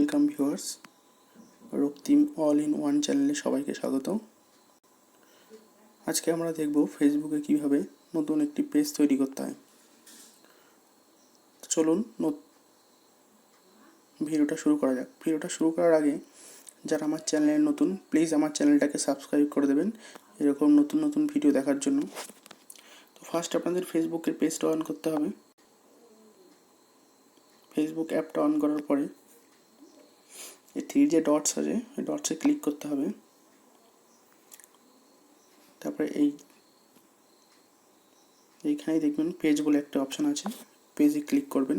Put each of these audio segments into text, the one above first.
Welcome viewers, Raktim all in one চ্যানেলে সবাইকে স্বাগত। আজকে আমরা দেখব ফেসবুকে কিভাবে নতুন একটি পেজ তৈরি করতে হয়। চলুন ভিডিওটা শুরু করা যাক। ভিডিওটা শুরু করার আগে যারা আমার চ্যানেলে নতুন, প্লিজ আমার চ্যানেলটাকে সাবস্ক্রাইব করে দেবেন এরকম নতুন নতুন ভিডিও দেখার জন্য। তো ফার্স্ট আপনাদের ফেসবুকের পেজটা অন করতে হবে। ফেসবুক অ্যাপটা অন করার পরে এই থ্রি যে ডটস আছে এই ডটসে ক্লিক করতে হবে। তারপরে এইখানেই দেখবেন পেজ বলে একটা অপশান আছে, পেজে ক্লিক করবেন।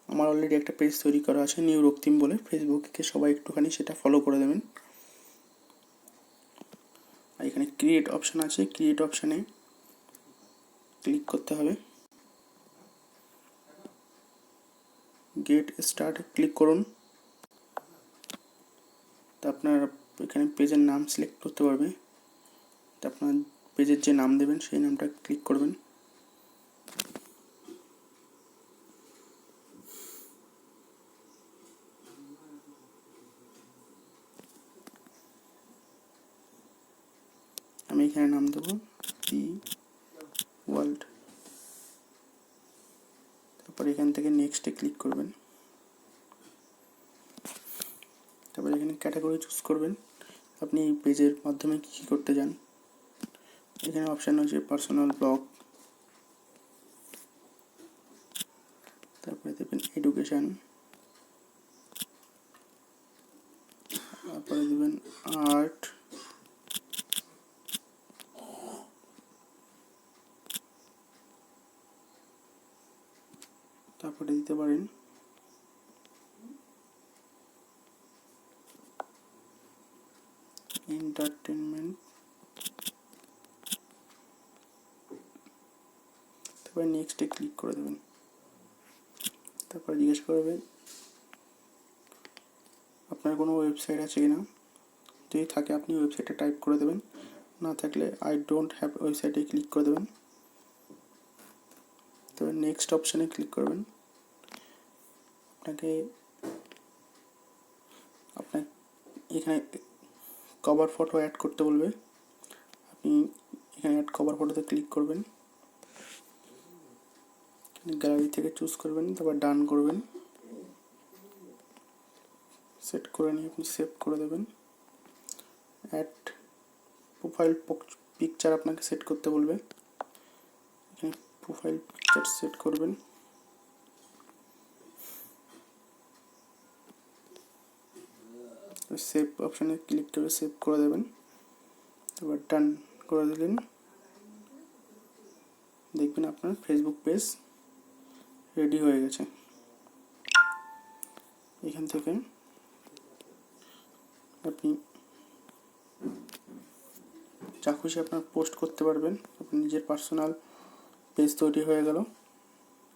আমার অলরেডি একটা পেজ তৈরি করা আছে নিউ রক্তিম বলে, ফেসবুকে সবাই একটুখানি সেটা ফলো করে দেবেন। আর এখানে ক্রিয়েট অপশান আছে, ক্রিয়েট অপশানে ক্লিক করতে হবে। গেট স্টার্টে ক্লিক করুন। তা আপনার এখানে পেজের নাম সিলেক্ট করতে পারবে। তা আপনার পেজের যে নাম দেবেন সেই নামটা ক্লিক করবেন। আমি এখানে নাম দেবো দি ওয়ার্ল্ড। তারপর এখান থেকে নেক্সটে ক্লিক করবেন। তারপর এখানে ক্যাটাগরি চুজ করবেন, আপনি এই পেজের মাধ্যমে কী করতে চান। এখানে অপশান আছে পার্সোনাল ব্লগ, তারপরে দেবেন এডুকেশান, তারপরে দেবেন আর্ট, তারপরে দিতে পারেন এন্টারটেনমেন্ট, তারপরে নেক্সটে ক্লিক করে দেবেন। তারপরে জিজ্ঞেস করবেন আপনার কোনো ওয়েবসাইট আছে কিনা, যদি থাকে আপনি ওয়েবসাইটে টাইপ করে দেবেন, না থাকলে আই ডোন্ট হ্যাভ ওয়েবসাইটে ক্লিক করে দেবেন। তবে নেক্সট অপশানে ক্লিক করবেন। আপনার এখানে কভার ফটো অ্যাড করতে বলবে, আপনি এখানে অ্যাড কভার ফটোতে ক্লিক করবেন, গ্যালারি থেকে চুজ করবেন, তারপর ডান করবেন। সেট করে নিয়ে আপনি সেভ করে দেবেন। অ্যাড প্রোফাইল পিকচার আপনাকে সেট করতে বলবে, এখানে প্রোফাইল পিকচার সেট করবেন। সেভ অপশানে ক্লিক করে সেভ করে দেবেন, তারপর ডান করে দিলেন। দেখবেন আপনার ফেসবুক পেজ রেডি হয়ে গেছে। এখান থেকে আপনি যা খুশি আপনার পোস্ট করতে পারবেন, আপনি নিজের পার্সোনাল পেজ তৈরি হয়ে গেল।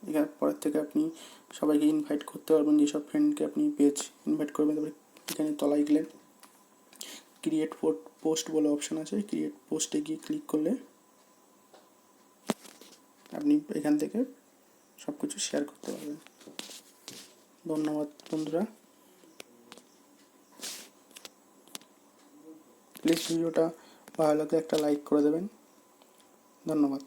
এখানে পরের থেকে আপনি সবাইকে ইনভাইট করতে পারবেন, যেসব ফ্রেন্ডকে আপনি পেজ ইনভাইট করবেন। তারপরে এখানে তলায় গেলে ক্রিয়েট পোস্ট বলে অপশান আছে, ক্রিয়েট পোস্টে গিয়ে ক্লিক করলে আপনি এখান থেকে সব কিছু শেয়ার করতে পারবেন। ধন্যবাদ বন্ধুরা, প্লিজ ভিডিওটা ভালো লাগলে একটা লাইক করে দেবেন। ধন্যবাদ।